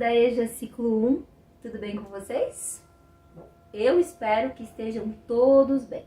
da EJA Ciclo 1, tudo bem com vocês? Bom, eu espero que estejam todos bem.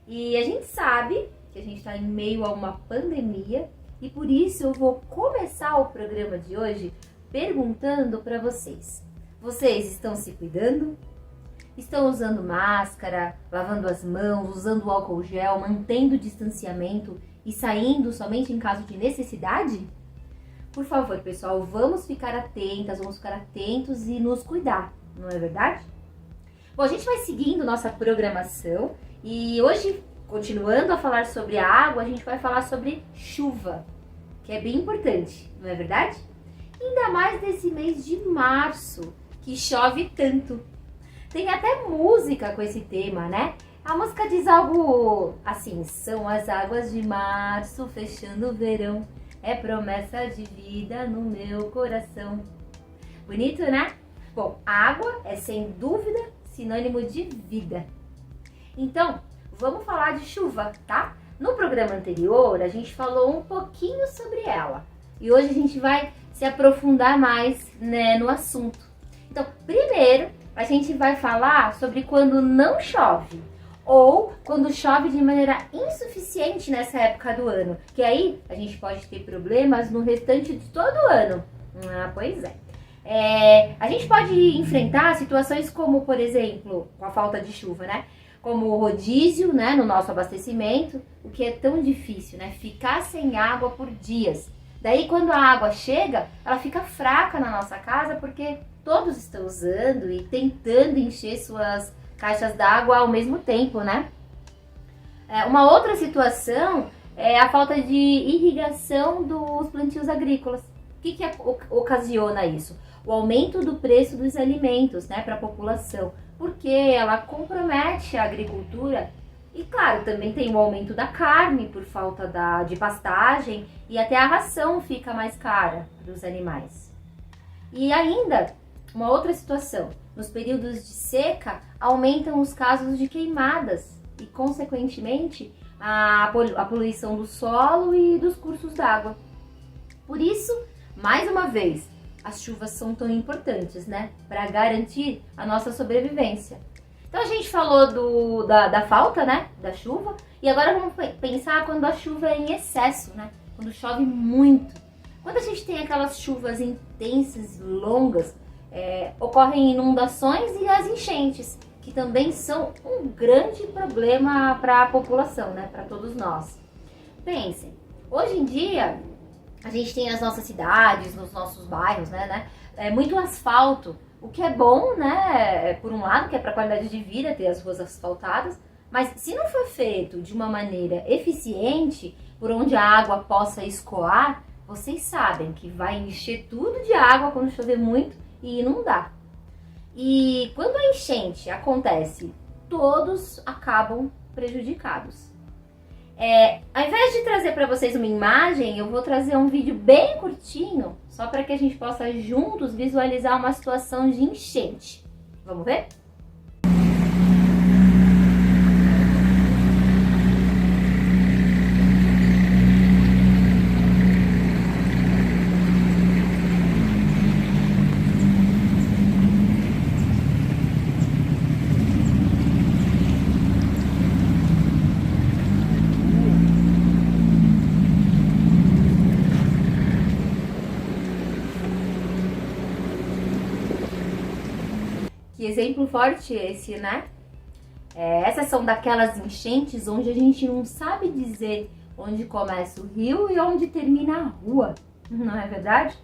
E a gente sabe que a gente está em meio a uma pandemia e por isso eu vou começar o programa de hoje perguntando para vocês. Vocês estão se cuidando? Estão usando máscara, lavando as mãos, usando álcool gel, mantendo o distanciamento e saindo somente em caso de necessidade? Por favor, pessoal, vamos ficar atentos e nos cuidar, não é verdade? Bom, a gente vai seguindo nossa programação e hoje, continuando a falar sobre a água, a gente vai falar sobre chuva, que é bem importante, não é verdade? Ainda mais nesse mês de março, que chove tanto. Tem até música com esse tema, né? A música diz algo assim: são as águas de março fechando o verão, é promessa de vida no meu coração. Bonito, né? Bom, água é sem dúvida sinônimo de vida. Então, vamos falar de chuva, tá? No programa anterior, a gente falou um pouquinho sobre ela. E hoje a gente vai se aprofundar mais, né, no assunto. Então, primeiro, a gente vai falar sobre quando não chove. Ou quando chove de maneira insuficiente nessa época do ano. Que aí a gente pode ter problemas no restante de todo o ano. Pois é. A gente pode enfrentar situações como, por exemplo, com a falta de chuva, né? Como o rodízio, né, no nosso abastecimento. O que é tão difícil, né? Ficar sem água por dias. Daí quando a água chega, ela fica fraca na nossa casa porque todos estão usando e tentando encher suas caixas d'água ao mesmo tempo, né? Uma outra situação é a falta de irrigação dos plantios agrícolas. O que ocasiona isso? O aumento do preço dos alimentos, né, para a população, porque ela compromete a agricultura e, claro, também tem o aumento da carne por falta de pastagem e até a ração fica mais cara para os animais. E ainda, uma outra situação, nos períodos de seca, aumentam os casos de queimadas e, consequentemente, a poluição do solo e dos cursos d'água. Por isso, mais uma vez, as chuvas são tão importantes, né? Para garantir a nossa sobrevivência. Então, a gente falou da falta, né? Da chuva. E agora vamos pensar quando a chuva é em excesso, né? Quando chove muito. Quando a gente tem aquelas chuvas intensas, longas, ocorrem inundações e as enchentes, que também são um grande problema para a população, né? Para todos nós. Pensem, hoje em dia a gente tem nas nossas cidades, nos nossos bairros, né? Muito asfalto, o que é bom, né? Por um lado, que é para a qualidade de vida ter as ruas asfaltadas, mas se não for feito de uma maneira eficiente, por onde a água possa escoar, vocês sabem que vai encher tudo de água quando chover muito e inundar. E quando a enchente acontece, todos acabam prejudicados. Ao invés de trazer para vocês uma imagem, eu vou trazer um vídeo bem curtinho, só para que a gente possa juntos visualizar uma situação de enchente. Vamos ver? Que exemplo forte esse, né? Essas são daquelas enchentes onde a gente não sabe dizer onde começa o rio e onde termina a rua, não é verdade?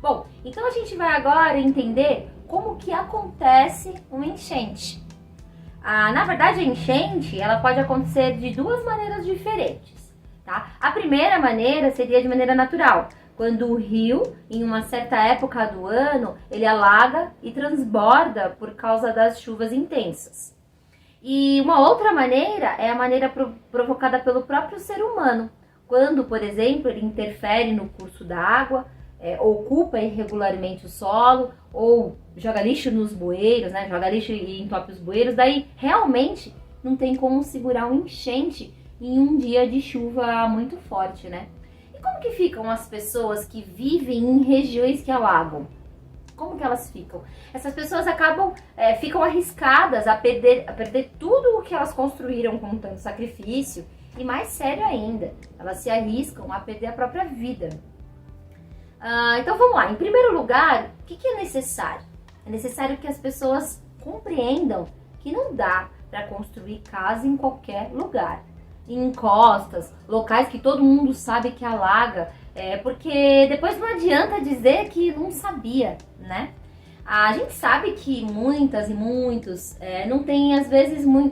Bom, então a gente vai agora entender como que acontece uma enchente. Na verdade, a enchente ela pode acontecer de duas maneiras diferentes, tá? A primeira maneira seria de maneira natural, quando o rio, em uma certa época do ano, ele alaga e transborda por causa das chuvas intensas. E uma outra maneira é a maneira provocada pelo próprio ser humano, quando, por exemplo, ele interfere no curso da água, ocupa irregularmente o solo, ou joga lixo nos bueiros, né? Joga lixo e entope os bueiros, daí realmente não tem como segurar uma enchente em um dia de chuva muito forte, né? Como que ficam as pessoas que vivem em regiões que alagam? Como que elas ficam? Essas pessoas ficam arriscadas a perder tudo o que elas construíram com tanto sacrifício. E mais sério ainda, elas se arriscam a perder a própria vida. Então vamos lá, em primeiro lugar, o que é necessário? É necessário que as pessoas compreendam que não dá para construir casa em qualquer lugar. Em encostas, locais que todo mundo sabe que alaga, porque depois não adianta dizer que não sabia, né? A gente sabe que muitas e muitos não tem,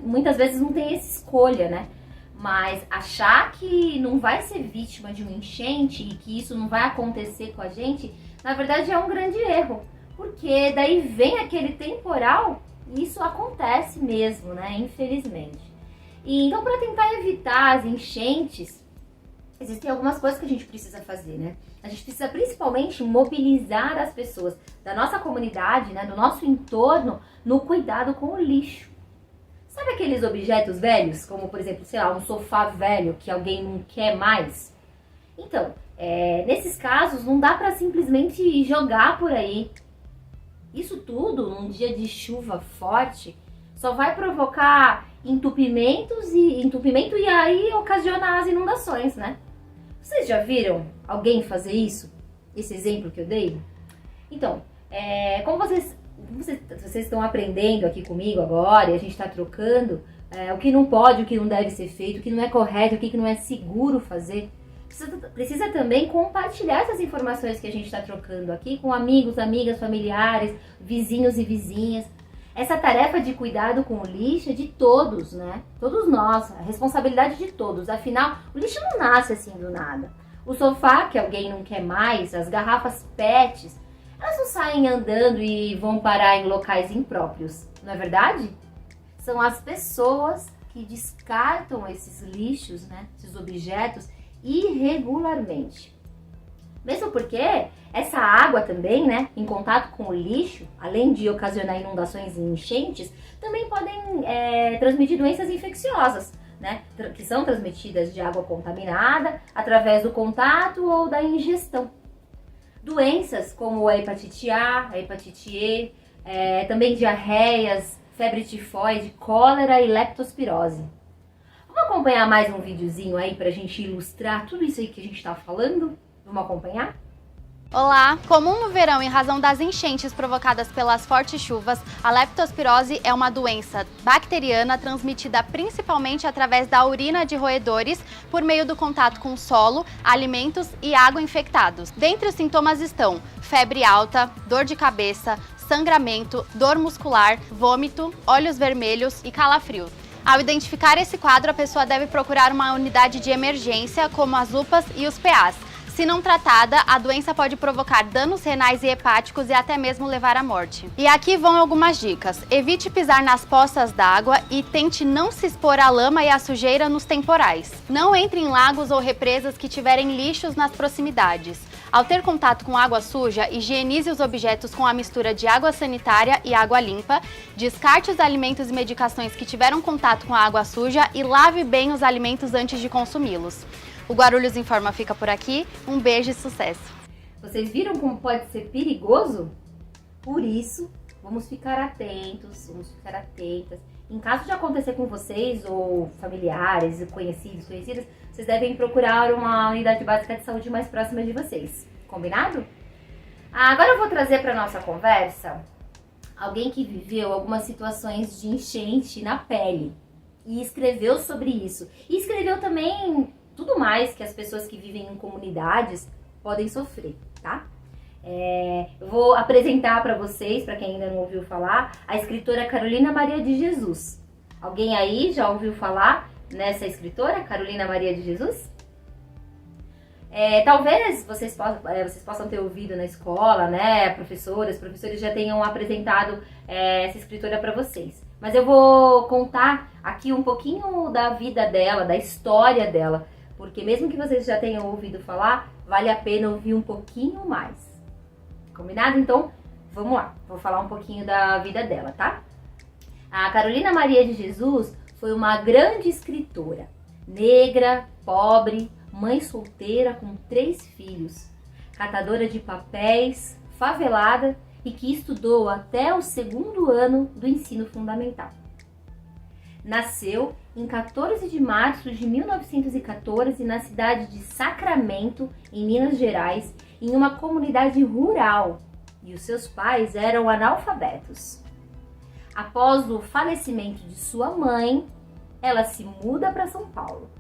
muitas vezes não tem essa escolha, né? Mas achar que não vai ser vítima de uma enchente e que isso não vai acontecer com a gente, na verdade é um grande erro. Porque daí vem aquele temporal e isso acontece mesmo, né? Infelizmente. E então, para tentar evitar as enchentes, existem algumas coisas que a gente precisa fazer, né? A gente precisa principalmente mobilizar as pessoas da nossa comunidade, né, do nosso entorno, no cuidado com o lixo. Sabe aqueles objetos velhos, como por exemplo, sei lá, um sofá velho que alguém não quer mais? Então, nesses casos não dá para simplesmente jogar por aí. Isso tudo, num dia de chuva forte, só vai provocar entupimento e aí ocasiona as inundações, né? Vocês já viram alguém fazer isso? Esse exemplo que eu dei? Então, como vocês estão aprendendo aqui comigo agora e a gente está trocando o que não pode, o que não deve ser feito, o que não é correto, o que não é seguro fazer. Precisa também compartilhar essas informações que a gente está trocando aqui com amigos, amigas, familiares, vizinhos e vizinhas. Essa tarefa de cuidado com o lixo é de todos, né? Todos nós, a responsabilidade de todos. Afinal, o lixo não nasce assim do nada. O sofá que alguém não quer mais, as garrafas PETs, elas não saem andando e vão parar em locais impróprios, não é verdade? São as pessoas que descartam esses lixos, né, esses objetos, irregularmente. Mesmo porque essa água também, né, em contato com o lixo, além de ocasionar inundações e enchentes, também podem transmitir doenças infecciosas, né, que são transmitidas de água contaminada através do contato ou da ingestão. Doenças como a hepatite A, a hepatite E, também diarreias, febre tifoide, cólera e leptospirose. Vamos acompanhar mais um videozinho aí pra gente ilustrar tudo isso aí que a gente tá falando? Vamos acompanhar? Olá! Comum no verão em razão das enchentes provocadas pelas fortes chuvas, a leptospirose é uma doença bacteriana transmitida principalmente através da urina de roedores por meio do contato com solo, alimentos e água infectados. Dentre os sintomas estão febre alta, dor de cabeça, sangramento, dor muscular, vômito, olhos vermelhos e calafrios. Ao identificar esse quadro, a pessoa deve procurar uma unidade de emergência, como as UPAs e os PAs. Se não tratada, a doença pode provocar danos renais e hepáticos e até mesmo levar à morte. E aqui vão algumas dicas. Evite pisar nas poças d'água e tente não se expor à lama e à sujeira nos temporais. Não entre em lagos ou represas que tiverem lixos nas proximidades. Ao ter contato com água suja, higienize os objetos com a mistura de água sanitária e água limpa, descarte os alimentos e medicações que tiveram contato com a água suja e lave bem os alimentos antes de consumi-los. O Guarulhos Informa fica por aqui. Um beijo e sucesso! Vocês viram como pode ser perigoso? Por isso, vamos ficar atentos, vamos ficar atentas. Em caso de acontecer com vocês, ou familiares, conhecidas, vocês devem procurar uma unidade básica de saúde mais próxima de vocês. Combinado? Agora eu vou trazer para nossa conversa alguém que viveu algumas situações de enchente na pele e escreveu sobre isso. E escreveu também tudo mais que as pessoas que vivem em comunidades podem sofrer, tá? Eu vou apresentar para vocês, para quem ainda não ouviu falar, a escritora Carolina Maria de Jesus. Alguém aí já ouviu falar nessa escritora, Carolina Maria de Jesus? Talvez vocês possam ter ouvido na escola, né? Professores já tenham apresentado essa escritora para vocês. Mas eu vou contar aqui um pouquinho da vida dela, da história dela, porque mesmo que vocês já tenham ouvido falar, vale a pena ouvir um pouquinho mais. Combinado? Então, vamos lá. Vou falar um pouquinho da vida dela, tá? A Carolina Maria de Jesus foi uma grande escritora, negra, pobre, mãe solteira com 3 filhos, catadora de papéis, favelada e que estudou até o segundo ano do ensino fundamental. Nasceu em 14 de março de 1914 na cidade de Sacramento, em Minas Gerais, em uma comunidade rural, e os seus pais eram analfabetos. Após o falecimento de sua mãe, ela se muda para São Paulo.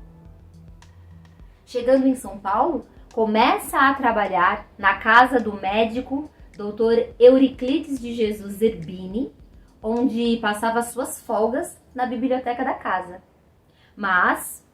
Chegando em São Paulo, começa a trabalhar na casa do médico Dr. Euriclides de Jesus Zerbini, onde passava suas folgas na biblioteca da casa. Mas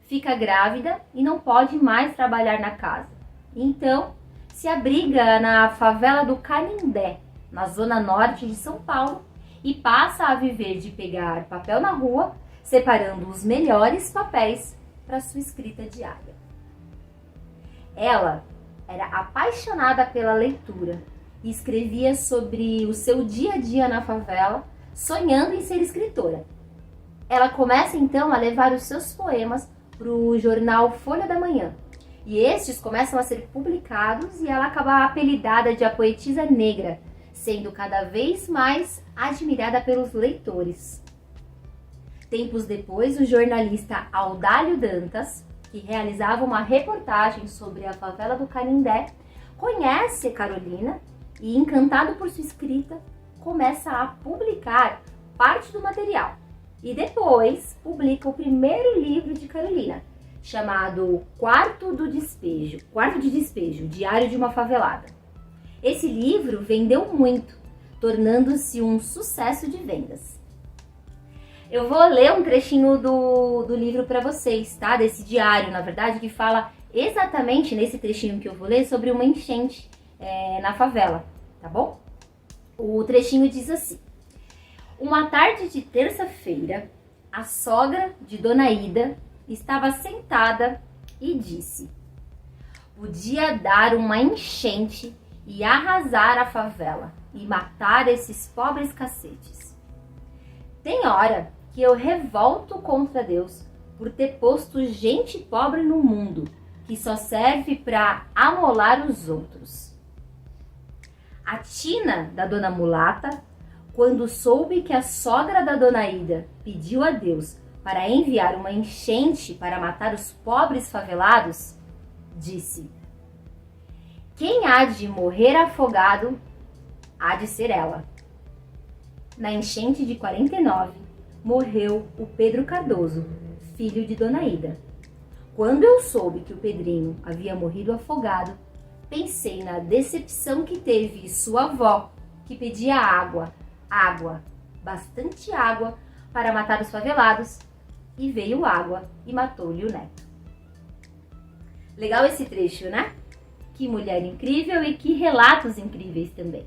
fica grávida e não pode mais trabalhar na casa. Então, se abriga na favela do Canindé, na zona norte de São Paulo, e passa a viver de pegar papel na rua, separando os melhores papéis para sua escrita diária. Ela era apaixonada pela leitura e escrevia sobre o seu dia a dia na favela, sonhando em ser escritora. Ela começa então a levar os seus poemas para o jornal Folha da Manhã, e estes começam a ser publicados e ela acaba apelidada de a poetisa negra, sendo cada vez mais admirada pelos leitores. Tempos depois, o jornalista Audálio Dantas, que realizava uma reportagem sobre a favela do Canindé, conhece Carolina e, encantado por sua escrita, começa a publicar parte do material. E depois publica o primeiro livro de Carolina, chamado Quarto de Despejo, Diário de uma Favelada. Esse livro vendeu muito, tornando-se um sucesso de vendas. Eu vou ler um trechinho do livro para vocês, tá? Desse diário, na verdade, que fala exatamente nesse trechinho que eu vou ler sobre uma enchente na favela, tá bom? O trechinho diz assim: uma tarde de terça-feira, a sogra de Dona Ida estava sentada e disse: podia dar uma enchente e arrasar a favela e matar esses pobres cacetes. Tem hora que eu revolto contra Deus por ter posto gente pobre no mundo, que só serve para amolar os outros. A tina da Dona Mulata, quando soube que a sogra da Dona Ida pediu a Deus para enviar uma enchente para matar os pobres favelados, disse: quem há de morrer afogado há de ser ela. Na enchente de 49, morreu o Pedro Cardoso, filho de Dona Ida. Quando eu soube que o Pedrinho havia morrido afogado, pensei na decepção que teve sua avó, que pedia água, bastante água, para matar os favelados, e veio água e matou-lhe o neto. Legal esse trecho, né? Que mulher incrível e que relatos incríveis também.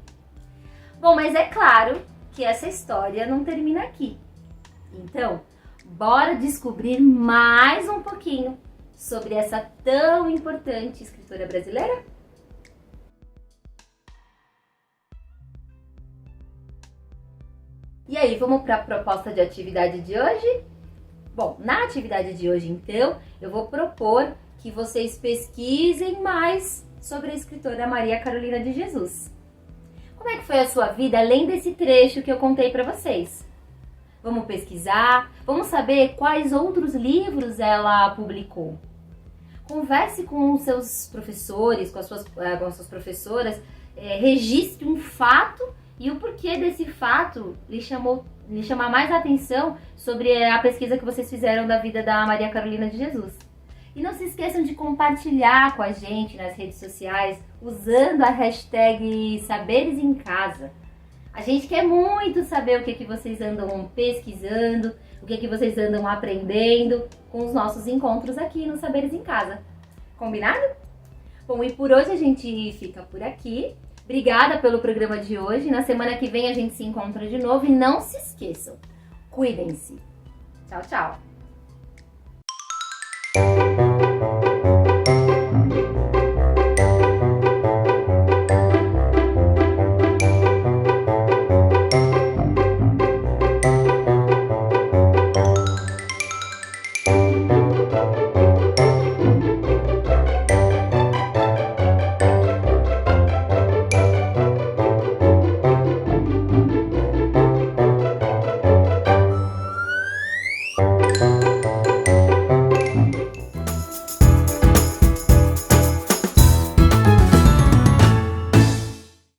Bom, mas é claro que essa história não termina aqui. Então, bora descobrir mais um pouquinho sobre essa tão importante escritora brasileira? E aí, vamos para a proposta de atividade de hoje? Bom, na atividade de hoje, então, eu vou propor que vocês pesquisem mais sobre a escritora Maria Carolina de Jesus. Como é que foi a sua vida além desse trecho que eu contei para vocês? Vamos pesquisar, vamos saber quais outros livros ela publicou. Converse com os seus professores, com as suas professoras, registre um fato e o porquê desse fato lhe chamar mais atenção sobre a pesquisa que vocês fizeram da vida da Maria Carolina de Jesus. E não se esqueçam de compartilhar com a gente nas redes sociais usando a hashtag Saberes em Casa. A gente quer muito saber o que vocês andam pesquisando, o que vocês andam aprendendo com os nossos encontros aqui no Saberes em Casa. Combinado? Bom, e por hoje a gente fica por aqui. Obrigada pelo programa de hoje. Na semana que vem a gente se encontra de novo e não se esqueçam, cuidem-se. Tchau, tchau!